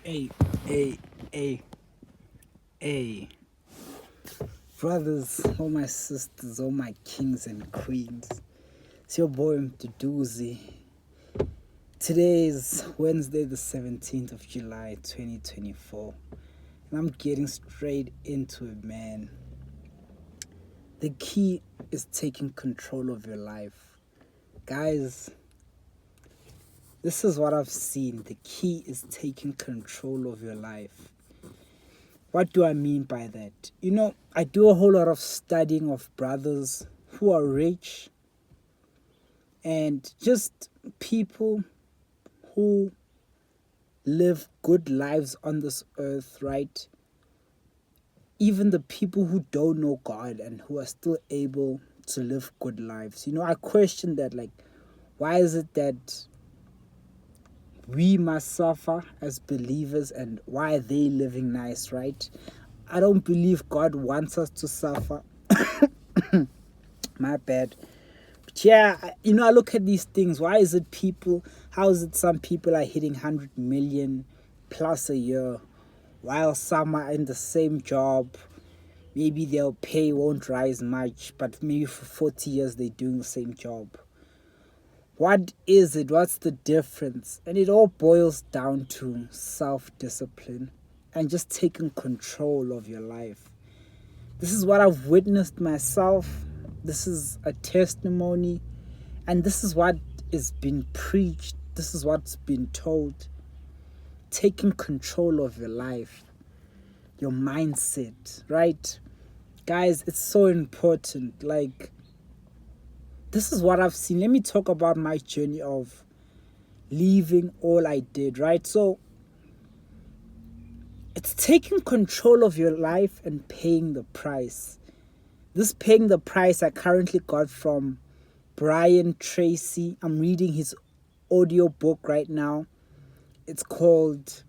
Hey, hey, hey, hey, brothers, all my sisters, all my kings and queens. It's your boy Mduduzi. Today is Wednesday, the 17th of July, 2024, and I'm getting straight into it, man. The key is taking control of your life. Guys, this is what I've seen. The key is taking control of your life. What do I mean by that? I do a whole lot of studying of brothers who are rich and just people who live good lives on this earth, right? Even the people who don't know God and who are still able to live good lives. I question that, like, why is it that we must suffer as believers and why are they living nice, right? I don't believe God wants us to suffer. My bad. But yeah, I look at these things. Why is it how is it some people are hitting 100 million plus a year while some are in the same job? Maybe their pay won't rise much, but maybe for 40 years they're doing the same job. What is it? What's the difference? And it all boils down to self-discipline and just taking control of your life. This is what I've witnessed myself. This is a testimony. And this is what is being preached. This is what's been told. Taking control of your life, your mindset, right? Guys, it's so important. Like, this is what I've seen. Let me talk about my journey of leaving all I did, right? So it's taking control of your life and paying the price. This paying the price I currently got from Brian Tracy. I'm reading his audio book right now. It's called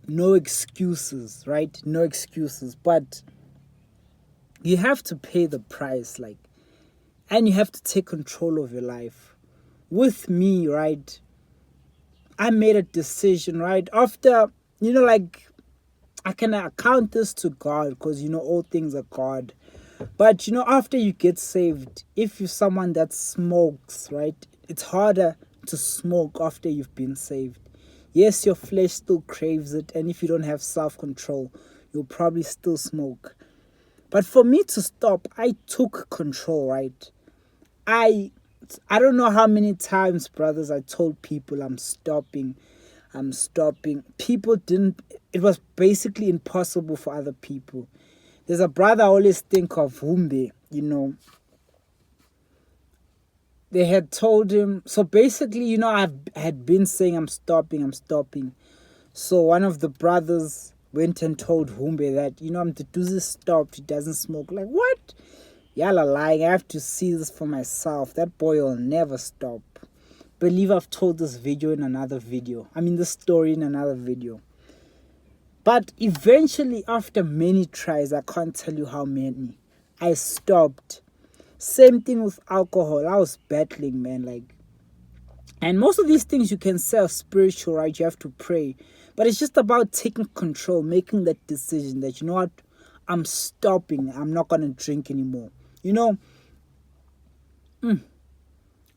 No Excuses, right? No Excuses. But you have to pay the price, and you have to take control of your life. With me, right, I made a decision, right? After, I can account this to God because, all things are God. But, after you get saved, if you're someone that smokes, right, it's harder to smoke after you've been saved. Yes, your flesh still craves it. And if you don't have self-control, you'll probably still smoke. But for me to stop, I took control, right? I don't know how many times, brothers, I told people I'm stopping. People didn't, it was basically impossible for other people. There's a brother I always think of, Humbe, They had told him, so basically, I had been saying I'm stopping. So one of the brothers went and told Humbe that, I'm to do this stopped, he doesn't smoke. Like, what? Y'all are lying. I have to see this for myself. That boy will never stop. Believe I've told this this story in another video. But eventually, after many tries, I can't tell you how many, I stopped. Same thing with alcohol. I was battling, man. And most of these things you can say are spiritual, right? You have to pray. But it's just about taking control, making that decision that, you know what, I'm stopping. I'm not going to drink anymore. The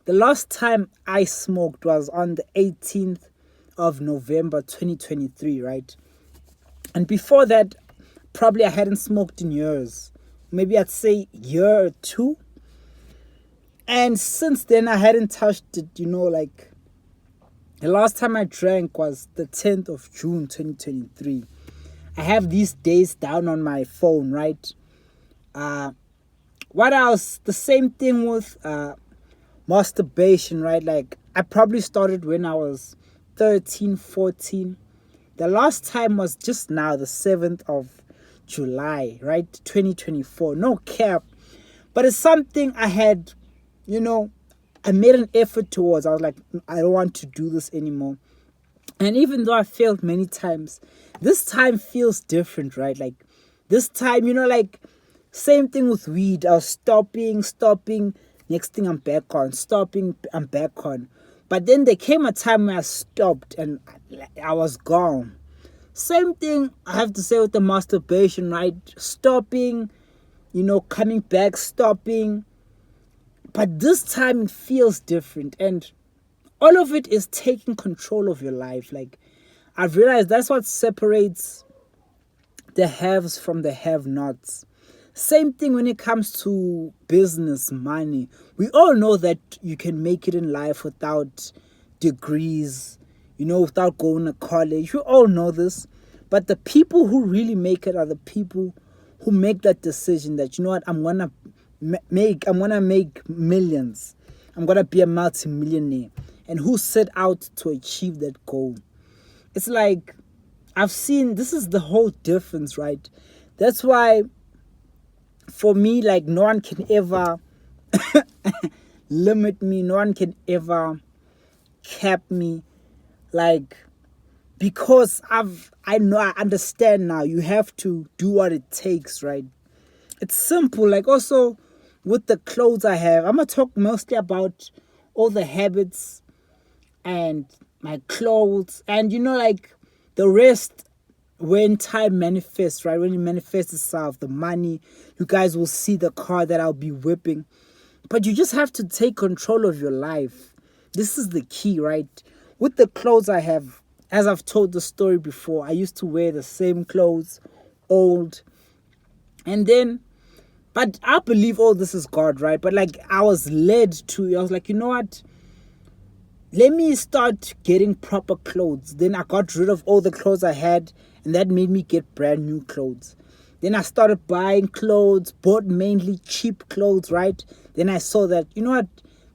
last time I smoked was on the 18th of November 2023, right? And before that, probably I hadn't smoked in years. Maybe I'd say year or two. And since then, I hadn't touched it, the last time I drank was the 10th of June 2023. I have these days down on my phone, right? What else? The same thing with masturbation, right? Like, I probably started when I was 13, 14. The last time was just now, the 7th of July, right? 2024. No cap. But it's something I had, I made an effort towards. I was like, I don't want to do this anymore. And even though I failed many times, this time feels different, right? Like, this time, same thing with weed. I was stopping. Next thing I'm back on. Stopping, I'm back on. But then there came a time where I stopped and I was gone. Same thing I have to say with the masturbation, right? Stopping, coming back, stopping. But this time it feels different. And all of it is taking control of your life. Like, I've realized that's what separates the haves from the have-nots. Same thing when it comes to business, money. We all know that you can make it in life without degrees, without going to college. We all know this. But the people who really make it are the people who make that decision that, I'm gonna make millions. I'm gonna be a multi-millionaire. And who set out to achieve that goal. It's like, I've seen, this is the whole difference, right? That's why, for me, like, no one can ever limit me. No one can ever cap me. Like, because I understand now, you have to do what it takes, right? It's simple. Like, also, with the clothes I have, I'm going to talk mostly about all the habits and my clothes. And, like, the rest, when time manifests, right? When it manifests itself, the money, you guys will see the car that I'll be whipping. But you just have to take control of your life. This is the key, right? With the clothes I have, as I've told the story before, I used to wear the same clothes, old. And then, but I believe all this is God, right? But like, I was led to, I was like, you know what? Let me start getting proper clothes. Then I got rid of all the clothes I had, and that made me get brand new clothes. Then I started buying clothes, bought mainly cheap clothes, right? Then I saw that, you know what?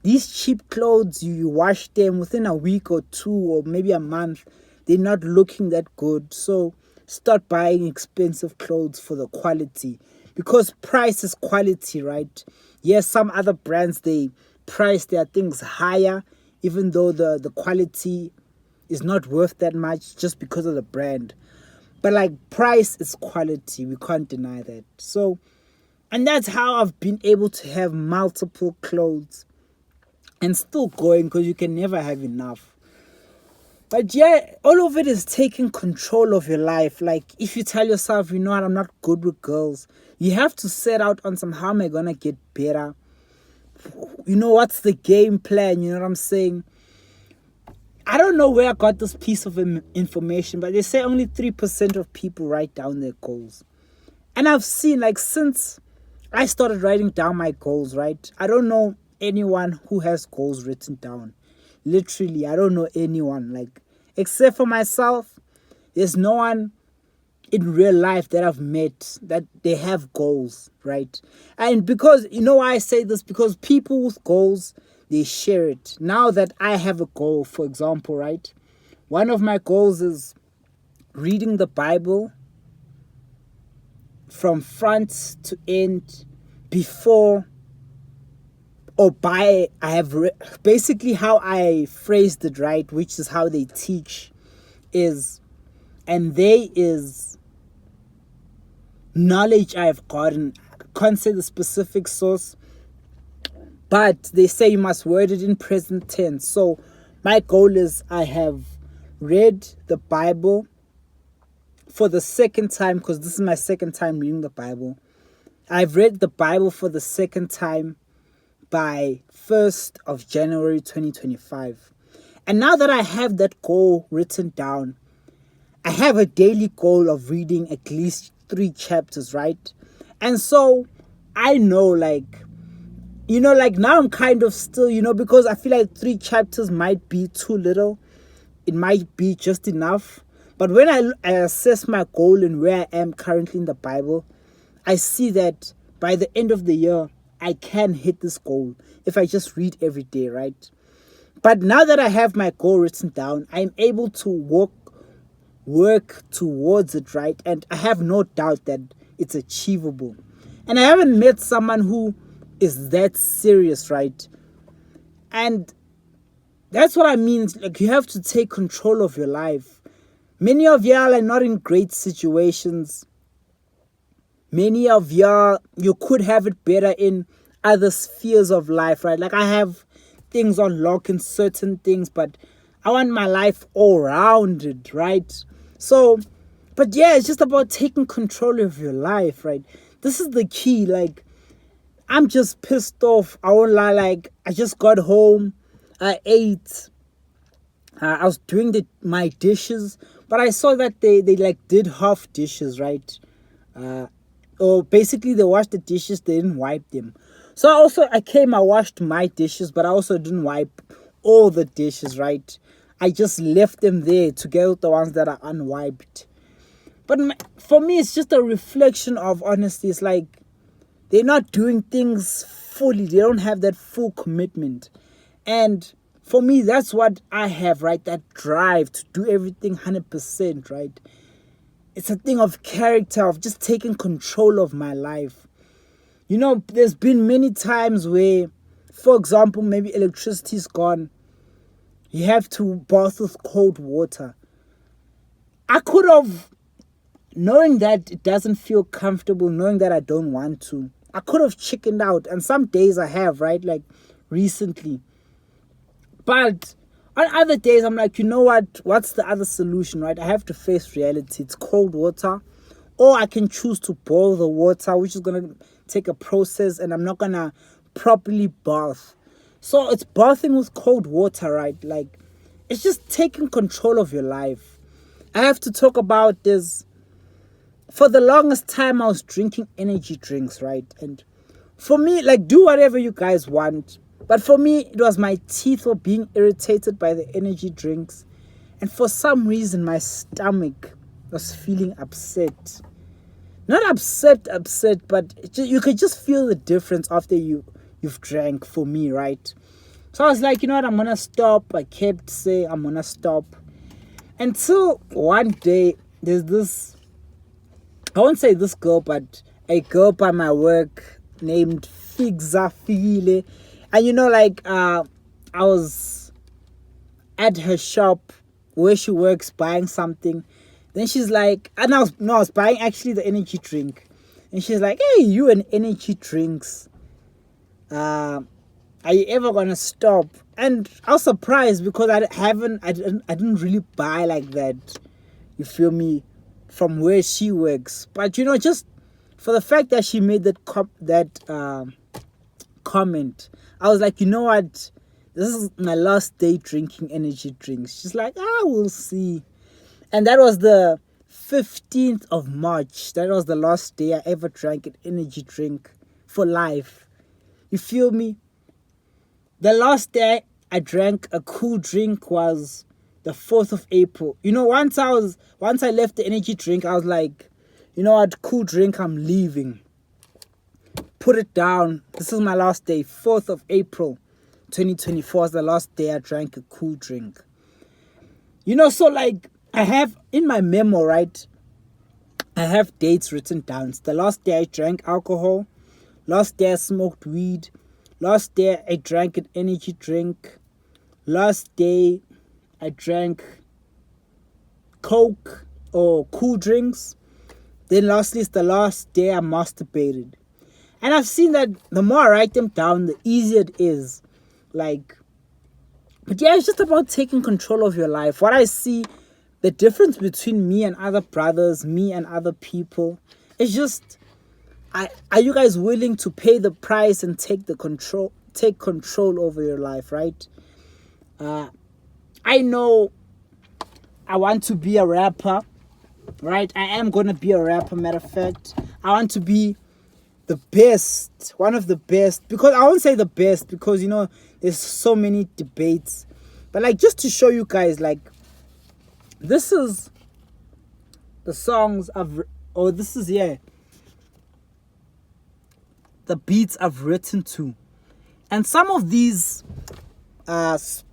These cheap clothes, you wash them within a week or two or maybe a month, they're not looking that good. So start buying expensive clothes for the quality. Because price is quality, right? Yes, some other brands, they price their things higher, even though the quality is not worth that much just because of the brand. But like, price is quality. We can't deny that. So, and that's how I've been able to have multiple clothes and still going, because you can never have enough. But yeah, all of it is taking control of your life. Like, if you tell yourself, you know what, I'm not good with girls, you have to set out on some, how am I going to get better? What's the game plan? You know what I'm saying? I don't know where I got this piece of information, but they say only 3% of people write down their goals. And I've seen, like, since I started writing down my goals, right? I don't know anyone who has goals written down. Literally, I don't know anyone. Like, except for myself, there's no one in real life that I've met that they have goals, right? And because, why I say this? Because people with goals, they share it. Now that I have a goal, for example, right? One of my goals is reading the Bible from front to end before or by, basically how I phrased it, right? Which is how they teach is, and they is knowledge I've gotten. I can't say the specific source, but they say you must word it in present tense. So my goal is, I have read the Bible for the second time, because this is my second time reading the Bible. I've read the Bible for the second time by 1st of January 2025. And now that I have that goal written down, I have a daily goal of reading at least 3 chapters, right? And so I know, like, like, now I'm kind of still, because I feel like 3 chapters might be too little. It might be just enough. But when I assess my goal and where I am currently in the Bible, I see that by the end of the year, I can hit this goal if I just read every day, right? But now that I have my goal written down, I'm able to work towards it, right? And I have no doubt that it's achievable. And I haven't met someone who is that serious, right? And that's what I mean. Like, you have to take control of your life. Many of y'all are not in great situations. Many of y'all, you could have it better in other spheres of life, right? Like, I have things on lock in certain things, but I want my life all rounded, right? So, but yeah, it's just about taking control of your life, right? This is the key. Like, I'm just pissed off. I won't lie. Like, I just got home, I ate, I was doing my dishes, but I saw that they like did half dishes, right? Or basically they washed the dishes, they didn't wipe them. So I washed my dishes, but I also didn't wipe all the dishes, right? I just left them there together with the ones that are unwiped. But for me, it's just a reflection of honesty. It's like they're not doing things fully. They don't have that full commitment. And for me, that's what I have, right? That drive to do everything 100%, right? It's a thing of character, of just taking control of my life. You know, there's been many times where, for example, maybe electricity's gone. You have to bath with cold water. I could have, knowing that it doesn't feel comfortable, knowing that I don't want to, I could have chickened out. And some days I have, right? Like recently. But on other days, I'm like, you know what? What's the other solution, right? I have to face reality. It's cold water. Or I can choose to boil the water, which is going to take a process, and I'm not going to properly bath. So it's bathing with cold water, right? Like, it's just taking control of your life. I have to talk about this. For the longest time, I was drinking energy drinks, right? And for me, like, do whatever you guys want. But for me, it was my teeth were being irritated by the energy drinks. And for some reason, my stomach was feeling upset. Not upset, but you could just feel the difference after you've drank, for me, right? So I was like, you know what, I'm going to stop. I kept saying I'm going to stop. Until one day, there's this, I won't say this girl, but a girl by my work named Figza File. And you know, like, I was at her shop where she works buying something. Then she's like, and I was buying actually the energy drink. And she's like, hey, you and energy drinks. Are you ever gonna stop? And I was surprised because I didn't really buy like that. You feel me? From where she works. But you know, just for the fact that she made that comment, I was like, you know what? This is my last day drinking energy drinks. She's like, we'll see. And that was the 15th of March. That was the last day I ever drank an energy drink for life. You feel me? The last day I drank a cool drink was the 4th of April. You know, once I left the energy drink, I was like, you know what, cool drink, I'm leaving. Put it down. This is my last day. 4th of April 2024 is the last day I drank a cool drink. You know, so like, I have in my memo, right, I have dates written down. It's the last day I drank alcohol, last day I smoked weed, last day I drank an energy drink, last day I drank Coke or cool drinks. Then lastly, it's the last day I masturbated. And I've seen that the more I write them down, the easier it is. Like, but yeah, it's just about taking control of your life. What I see, the difference between me and other brothers, me and other people, is just, are you guys willing to pay the price and take control over your life, right? I know I want to be a rapper, right? I am going to be a rapper, matter of fact. I want to be the best, one of the best, because I won't say the best because, you know, there's so many debates. But like, just to show you guys, like, this is the songs the beats I've written to. And some of these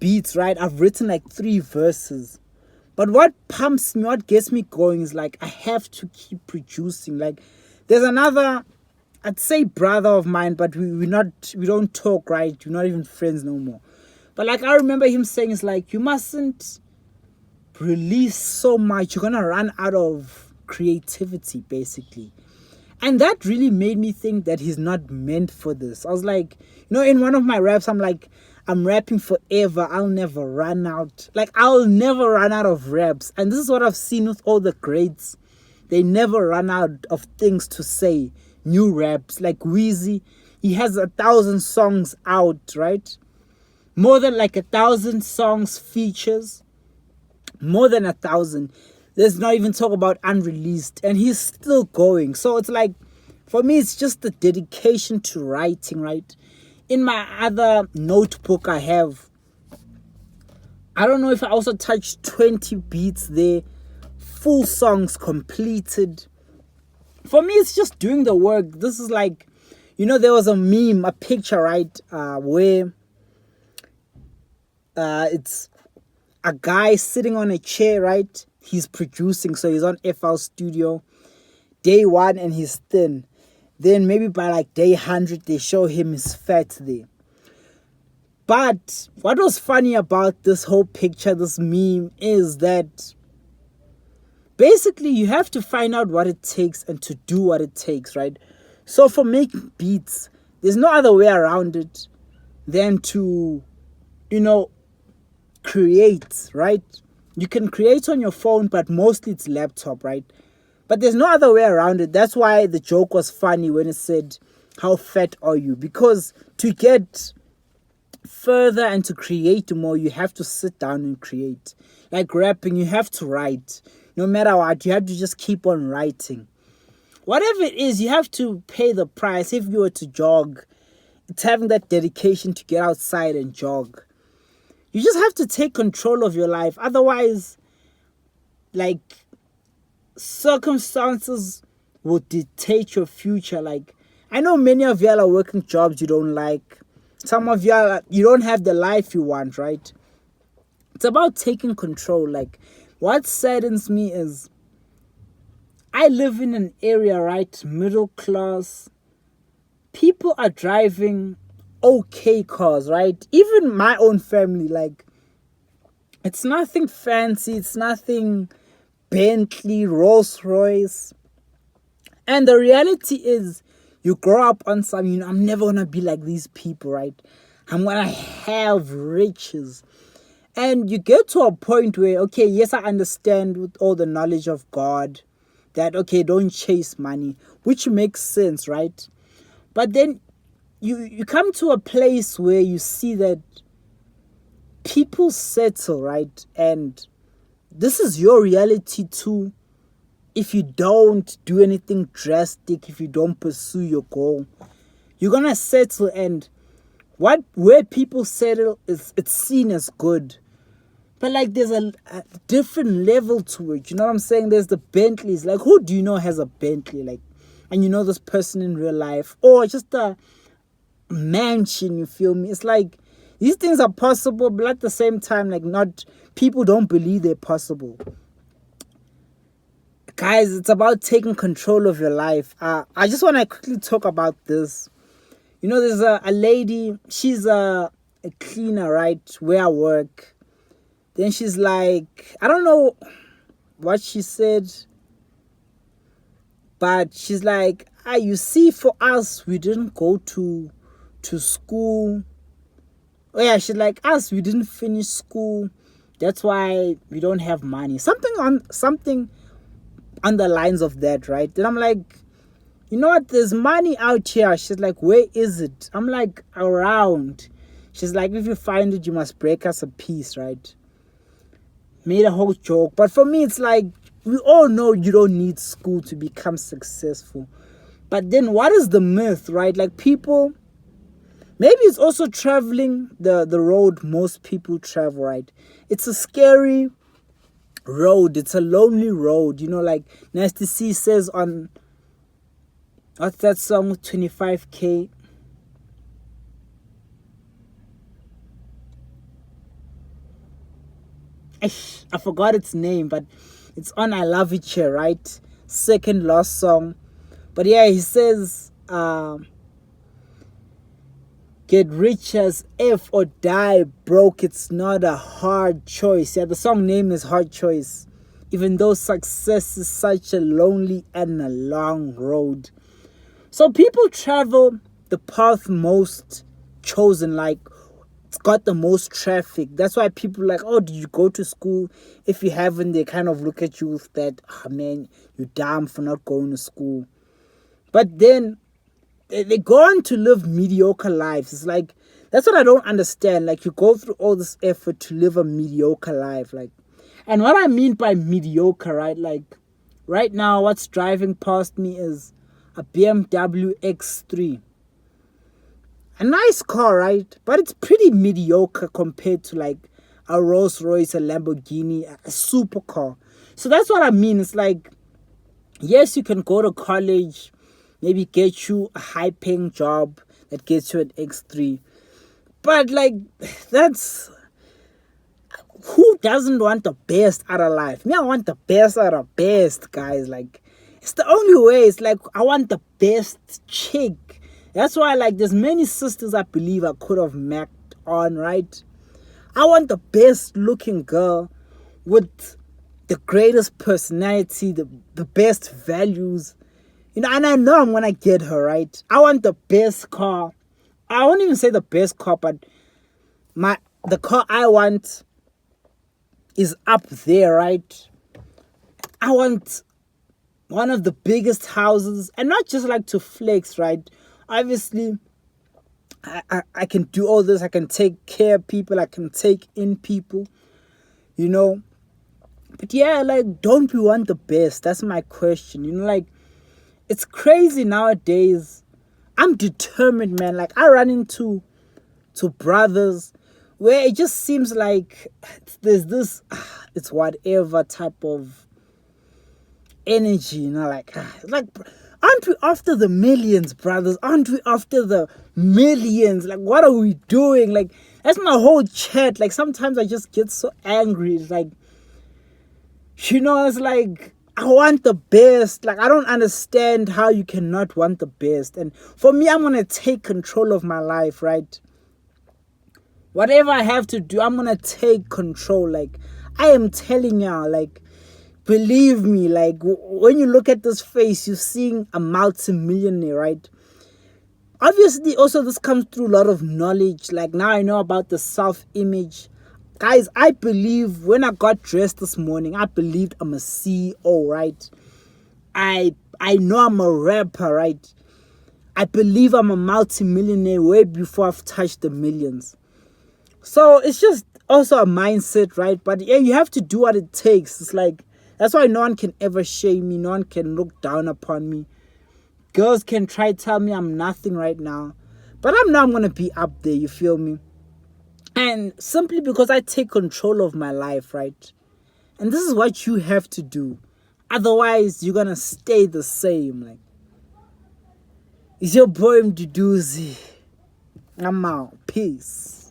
beats, right, I've written like 3 verses. But what pumps me, what gets me going is like, I have to keep producing. Like, there's another, I'd say brother of mine, but we don't talk, right? We're not even friends no more. But like, I remember him saying, it's like, you mustn't release so much. You're gonna run out of creativity, basically. And that really made me think that he's not meant for this. I was like, you know, in one of my raps, I'm like, I'm rapping forever. I'll never run out. Like, I'll never run out of raps. And this is what I've seen with all the greats. They never run out of things to say. New raps. Like Weezy, he has 1,000 songs out, right? More than like 1,000 songs, features. More than 1,000. Let's not even talk about unreleased. And he's still going. So it's like, for me, it's just the dedication to writing, right? In my other notebook I have, I don't know if I also touched 20 beats there. Full songs completed. For me, it's just doing the work. This is like, there was a meme, a picture, right? Where it's a guy sitting on a chair, right? He's producing, so he's on FL Studio. Day 1 and he's thin. Then maybe by like day 100, they show him his fat there. But what was funny about this whole picture, this meme, is that basically you have to find out what it takes and to do what it takes, right? So for making beats, there's no other way around it than to, create, right? You can create on your phone, but mostly it's laptop, right? But there's no other way around it. That's why the joke was funny when it said, how fat are you? Because to get further and to create more, you have to sit down and create. Like rapping, you have to write. No matter what, you have to just keep on writing. Whatever it is, you have to pay the price. If you were to jog, it's having that dedication to get outside and jog. You just have to take control of your life. Otherwise, like, circumstances will dictate your future. Like, I know many of y'all are working jobs you don't like. Some of y'all, you don't have the life you want, right? It's about taking control. Like, what saddens me is I live in an area, right? Middle class. People are driving okay cars, right? Even my own family, like, it's nothing fancy. It's nothing Bentley, Rolls Royce. And the reality is, you grow up on some, I'm never going to be like these people, right? I'm going to have riches. And you get to a point where, okay, yes, I understand with all the knowledge of God that, okay, don't chase money, which makes sense, right? But then you come to a place where you see that people settle, right? And this is your reality too. If you don't do anything drastic, if you don't pursue your goal, you're gonna settle. And where people settle is, it's seen as good. But like, there's a different level to it. You know what I'm saying? There's the Bentleys. Like, who do you know has a Bentley? Like, and you know this person in real life, or just a mansion. You feel me? It's like, these things are possible, but at the same time, like, not, people don't believe they're possible. Guys, it's about taking control of your life. I just want to quickly talk about this. There's a lady, she's a cleaner, right, where I work. Then she's like, I don't know what she said, but she's like, you see, for us, we didn't go to school. Oh yeah, she's like, us, we didn't finish school. That's why we don't have money. Something on the lines of that, right? Then I'm like, you know what? There's money out here. She's like, where is it? I'm like, around. She's like, if you find it, you must break us a piece, right? Made a whole joke. But for me, it's like, we all know you don't need school to become successful. But then what is the myth, right? Like, people, maybe it's also traveling the road most people travel, right? It's a scary road. It's a lonely road. Like Nasty C says on, what's that song with 25K? I forgot its name, but it's on I Love It Here, right? Second last song. But yeah, he says, get rich as F or die broke. It's not a hard choice. Yeah, the song name is Hard Choice. Even though success is such a lonely and a long road. So people travel the path most chosen. Like, got the most traffic. That's why people are like, oh, did you go to school? If you haven't, they kind of look at you with that, oh, man, you're dumb for not going to school. But then they go on to live mediocre lives. It's like, that's what I don't understand. Like, you go through all this effort to live a mediocre life. Like, and what I mean by mediocre, right? Like, right now, what's driving past me is a BMW X3. A nice car, right? But it's pretty mediocre compared to like a Rolls Royce, a Lamborghini, a supercar. So that's what I mean. It's like, yes, you can go to college, maybe get you a high paying job that gets you an X3. But like, that's, who doesn't want the best out of life? Me, I want the best out of best, guys. Like, it's the only way. It's like, I want the best chick. That's why, like, there's many sisters I believe I could have macked on, right? I want the best looking girl with the greatest personality, the best values. You know, and I know I'm gonna get her, right? I want the best car. I won't even say the best car, but the car I want is up there, right? I want one of the biggest houses, and not just like to flex, right? Obviously, I can do all this. I can take care of people. I can take in people, you know. But yeah, like, don't we want the best? That's my question. You know, like, it's crazy nowadays. I'm determined, man. Like, I run into brothers where it just seems like there's this, it's whatever type of energy, you know, like, aren't we after the millions, brothers? Aren't we after the millions? Like, what are we doing? Like, that's my whole chat. Like, sometimes I just get so angry. It's like, you know, it's like, I want the best. Like, I don't understand how you cannot want the best. And for me, I'm going to take control of my life, right? Whatever I have to do, I'm going to take control. Like, I am telling y'all, like, believe me, like, when you look at this face, you're seeing a multi-millionaire, right? Obviously, also, this comes through a lot of knowledge. Like, now I know about the self-image. Guys, I believe when I got dressed this morning, I believed I'm a CEO, right? I know I'm a rapper, right? I believe I'm a multi-millionaire way before I've touched the millions. So it's just also a mindset, right? But yeah, you have to do what it takes. It's like, that's why no one can ever shame me. No one can look down upon me. Girls can try to tell me I'm nothing right now. But I'm going to be up there, you feel me? And simply because I take control of my life, right? And this is what you have to do. Otherwise, you're going to stay the same. Like, it's your boy Mduduzi. I'm out. Peace.